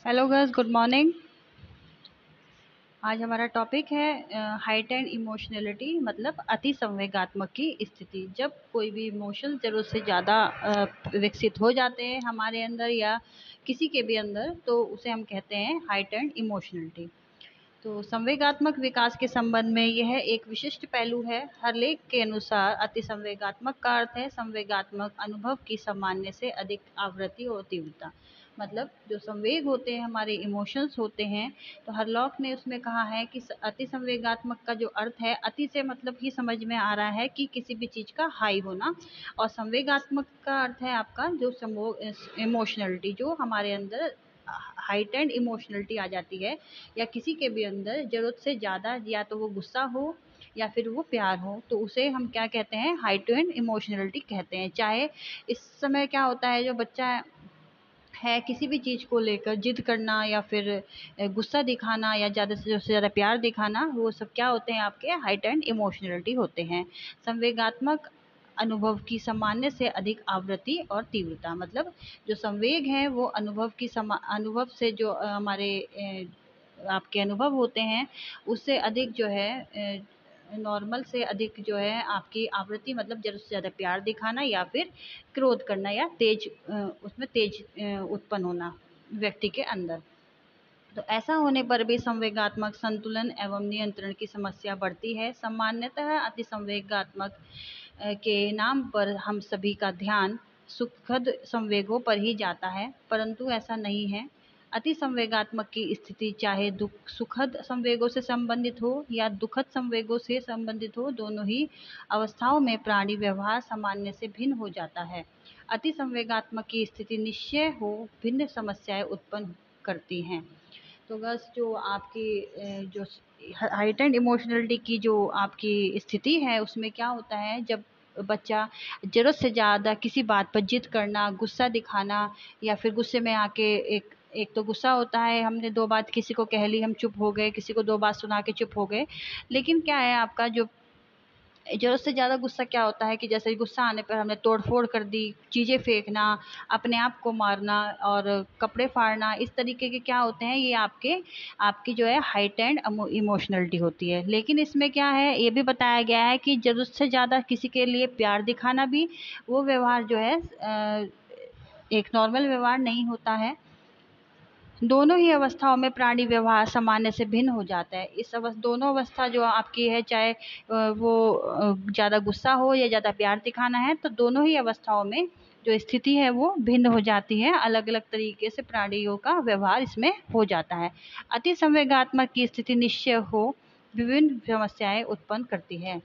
Hello girls, good morning. आज हमारा topic है हाइट एंड इमोशनलिटी, मतलब अति संवेगात्मक की स्थिति। जब कोई भी इमोशन जरूरत से ज़्यादा विकसित हो जाते हैं हमारे अंदर या किसी के भी अंदर, तो उसे हम कहते हैं हाइट एंड इमोशनलिटी। तो संवेगात्मक विकास के संबंध में यह एक विशिष्ट पहलू है। हर लेख के अनुसार अति संवेगात्मक का अर्थ है संवेगात्मक अनुभव की सामान्य से अधिक आवृत्ति और तीव्रता। मतलब जो संवेग होते हैं, हमारे इमोशंस होते हैं, तो हरलॉक ने उसमें कहा है कि अति संवेगात्मक का जो अर्थ है, अति से मतलब ही समझ में आ रहा है कि किसी भी चीज़ का हाई होना, और संवेगात्मक का अर्थ है आपका जो इमोशनलिटी, जो हमारे अंदर हाइट एंड इमोशनलिटी आ जाती है, या किसी के भी अंदर ज़रूरत से ज़्यादा, या तो वो गुस्सा हो या फिर वो प्यार हो, तो उसे हम क्या कहते हैं, हाइट एंड इमोशनलिटी कहते हैं। चाहे इस समय क्या होता है, जो बच्चा है किसी भी चीज़ को लेकर जिद करना या फिर गुस्सा दिखाना या ज़्यादा से ज़्यादा प्यार दिखाना, वो सब क्या होते हैं, आपके हाइट एंड इमोशनलिटी होते हैं। संवेगात्मक अनुभव की सामान्य से अधिक आवृत्ति और तीव्रता, मतलब जो संवेग है वो अनुभव से जो हमारे आपके अनुभव होते हैं, उससे अधिक जो है, नॉर्मल से अधिक जो है आपकी आवृत्ति, मतलब ज़रूरत से ज़्यादा प्यार दिखाना या फिर क्रोध करना या तेज उसमें तेज उत्पन्न होना व्यक्ति के अंदर। तो ऐसा होने पर भी संवेगात्मक संतुलन एवं नियंत्रण की समस्या बढ़ती है। सामान्यतः अति संवेगात्मक के नाम पर हम सभी का ध्यान सुखद संवेगों पर ही जाता है, परंतु ऐसा नहीं है। अति संवेगात्मक की स्थिति चाहे सुखद संवेगों से संबंधित हो या दुखद संवेगों से संबंधित हो, दोनों ही अवस्थाओं में प्राणी व्यवहार सामान्य से भिन्न हो जाता है। अति संवेगात्मक की स्थिति निश्चय हो भिन्न समस्याएं उत्पन्न करती हैं। तो बस जो आपकी जो हाइट एंड इमोशनलिटी की जो आपकी स्थिति है, उसमें क्या होता है, जब बच्चा ज़रूरत से ज़्यादा किसी बात पर जिद करना, गुस्सा दिखाना, या फिर गुस्से में आके एक एक तो गुस्सा होता है, हमने दो बात किसी को कह ली, हम चुप हो गए, किसी को दो बात सुना के चुप हो गए। लेकिन क्या है, आपका जो ज़रूरत से ज़्यादा गुस्सा क्या होता है कि जैसे गुस्सा आने पर हमने तोड़-फोड़ कर दी, चीज़ें फेंकना, अपने आप को मारना और कपड़े फाड़ना, इस तरीके के क्या होते हैं, ये आपकी जो है हाइट एंड इमोशनलिटी होती है। लेकिन इसमें क्या है, ये भी बताया गया है कि ज़रूरत से ज़्यादा किसी के लिए प्यार दिखाना भी वो व्यवहार जो है एक नॉर्मल व्यवहार नहीं होता है। दोनों ही अवस्थाओं में प्राणी व्यवहार सामान्य से भिन्न हो जाता है। दोनों अवस्था जो आपकी है, चाहे वो ज़्यादा गुस्सा हो या ज़्यादा प्यार दिखाना है, तो दोनों ही अवस्थाओं में जो स्थिति है वो भिन्न हो जाती है। अलग अलग तरीके से प्राणियों का व्यवहार इसमें हो जाता है। अति संवेगात्मक की स्थिति निश्चय हो विभिन्न समस्याएं उत्पन्न करती है।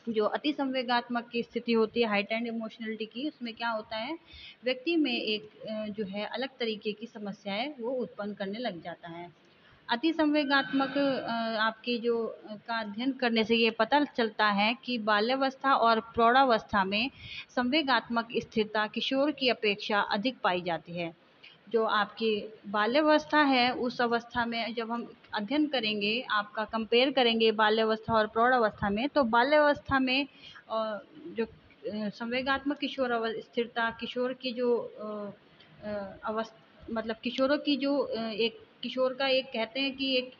जो अति संवेगात्मक की स्थिति होती है हाइट एंड इमोशनलिटी की, उसमें क्या होता है, व्यक्ति में एक जो है अलग तरीके की समस्याएं वो उत्पन्न करने लग जाता है। अति संवेगात्मक आपकी जो का अध्ययन करने से ये पता चलता है कि बाल्यावस्था और प्रौढ़ावस्था में संवेगात्मक स्थिरता किशोर की अपेक्षा अधिक पाई जाती है। जो आपकी बाल्यावस्था है, उस अवस्था में जब हम अध्ययन करेंगे, आपका कंपेयर करेंगे बाल्यावस्था और प्रौढ़ावस्था में, तो बाल्यावस्था में जो संवेगात्मक स्थिरता किशोर की जो अवस्था, मतलब किशोरों की जो एक किशोर का एक कहते हैं कि एक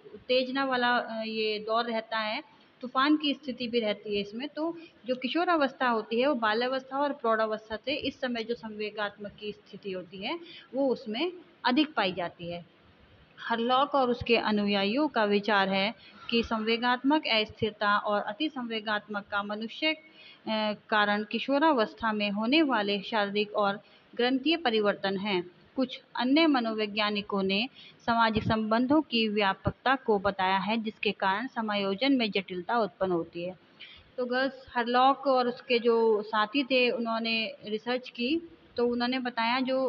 उत्तेजना वाला ये दौर रहता है, तूफान की स्थिति भी रहती है इसमें। तो जो किशोर अवस्था होती है वो बाल्यावस्था और प्रौढ़ावस्था से इस समय जो संवेगात्मक की स्थिति होती है वो उसमें अधिक पाई जाती है। हरलॉक और उसके अनुयायियों का विचार है कि संवेगात्मक अस्थिरता और अति संवेगात्मक का मनुष्य कारण किशोरावस्था में होने वाले शारीरिक और ग्रंथीय परिवर्तन हैं। कुछ अन्य मनोवैज्ञानिकों ने सामाजिक संबंधों की व्यापकता को बताया है, जिसके कारण समायोजन में जटिलता उत्पन्न होती है। तो गर्ल्स, हरलॉक और उसके जो साथी थे, उन्होंने रिसर्च की, तो उन्होंने बताया जो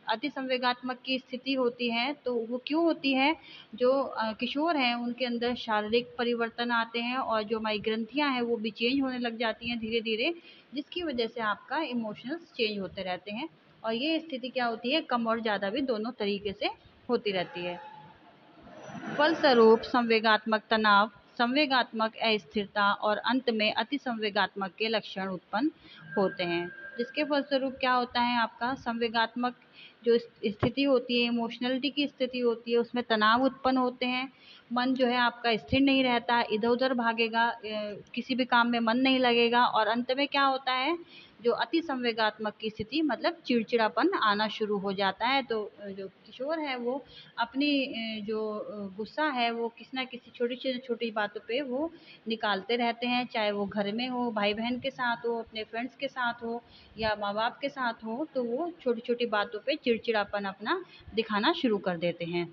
अति संवेगात्मक की स्थिति होती है, तो वो क्यों होती है, जो किशोर हैं उनके अंदर शारीरिक परिवर्तन आते हैं और जो हमारी ग्रंथियां हैं वो भी चेंज होने लग जाती हैं धीरे धीरे, जिसकी वजह से आपका इमोशंस चेंज होते रहते हैं। और ये स्थिति क्या होती है, कम और ज़्यादा भी दोनों तरीके से होती रहती है। फलस्वरूप संवेगात्मक तनाव, संवेगात्मक अस्थिरता और अंत में अति संवेगात्मक के लक्षण उत्पन्न होते हैं, जिसके फलस्वरूप क्या होता है, आपका संवेगात्मक जो स्थिति होती है, इमोशनलिटी की स्थिति होती है, उसमें तनाव उत्पन्न होते हैं। मन जो है आपका स्थिर नहीं रहता, इधर उधर भागेगा, किसी भी काम में मन नहीं लगेगा, और अंत में क्या होता है, जो अति संवेगात्मक की स्थिति मतलब चिड़चिड़ापन आना शुरू हो जाता है। तो जो किशोर है वो अपनी जो गुस्सा है वो किसी ना किसी छोटी छोटी छोटी बातों पे वो निकालते रहते हैं, चाहे वो घर में हो, भाई बहन के साथ हो, अपने फ्रेंड्स के साथ हो, या माँ बाप के साथ हो, तो वो छोटी छोटी बातों पे चिड़चिड़ापन अपना दिखाना शुरू कर देते हैं।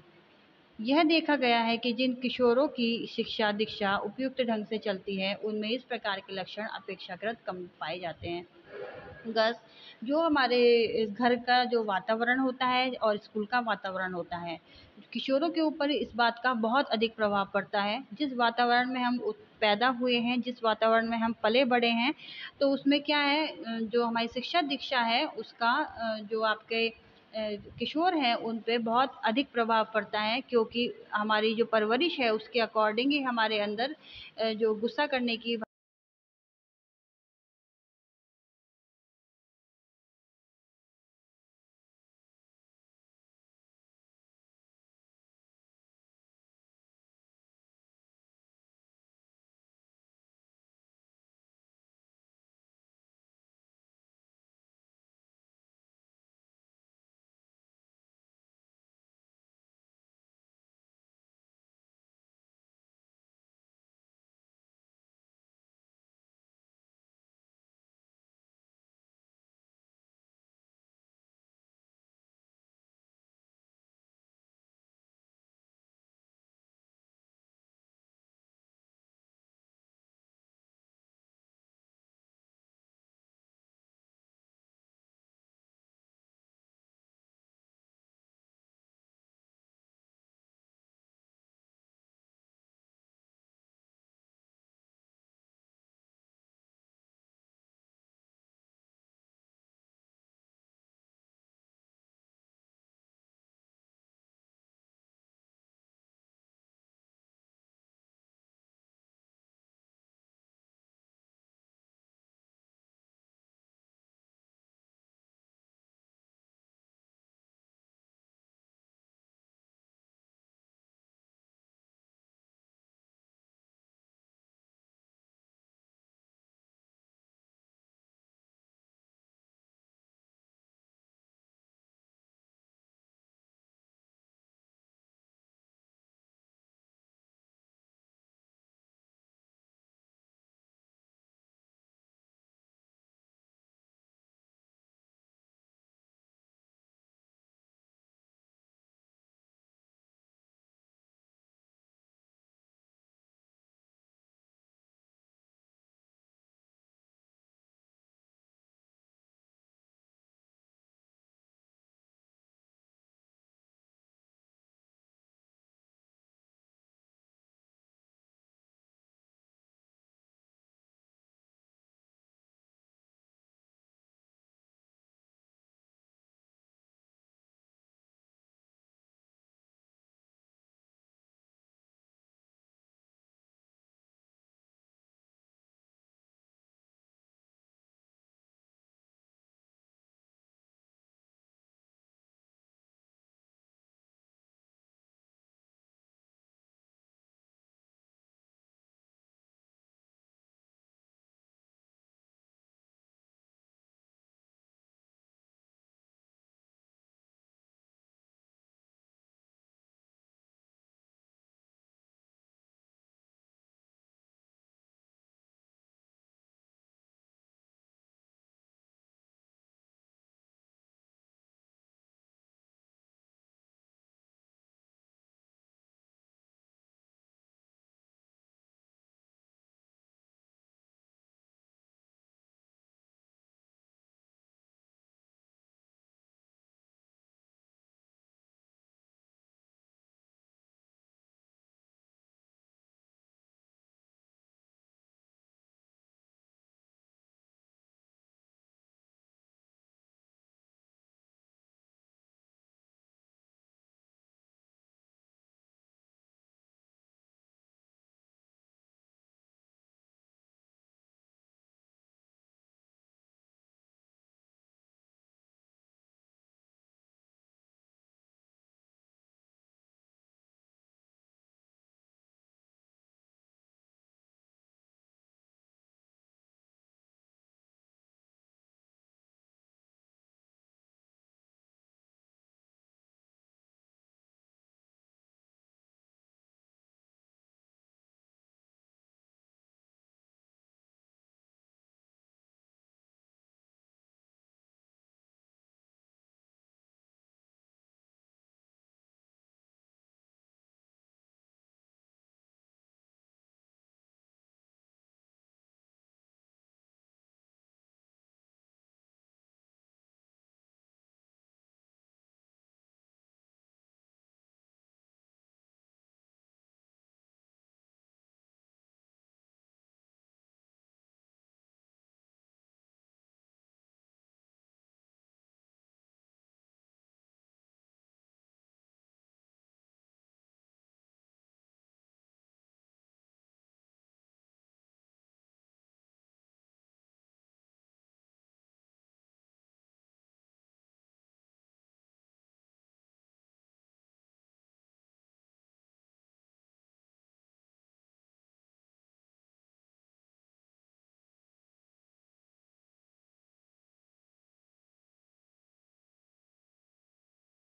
यह देखा गया है कि जिन किशोरों की शिक्षा दीक्षा उपयुक्त ढंग से चलती है उनमें इस प्रकार के लक्षण अपेक्षाकृत कम पाए जाते हैं। गस जो हमारे घर का जो वातावरण होता है और स्कूल का वातावरण होता है, किशोरों के ऊपर इस बात का बहुत अधिक प्रभाव पड़ता है। जिस वातावरण में हम पैदा हुए हैं, जिस वातावरण में हम पले बड़े हैं, तो उसमें क्या है, जो हमारी शिक्षा दीक्षा है उसका जो आपके किशोर हैं उन पे बहुत अधिक प्रभाव पड़ता है, क्योंकि हमारी जो परवरिश है उसके अकॉर्डिंग ही हमारे अंदर जो गुस्सा करने की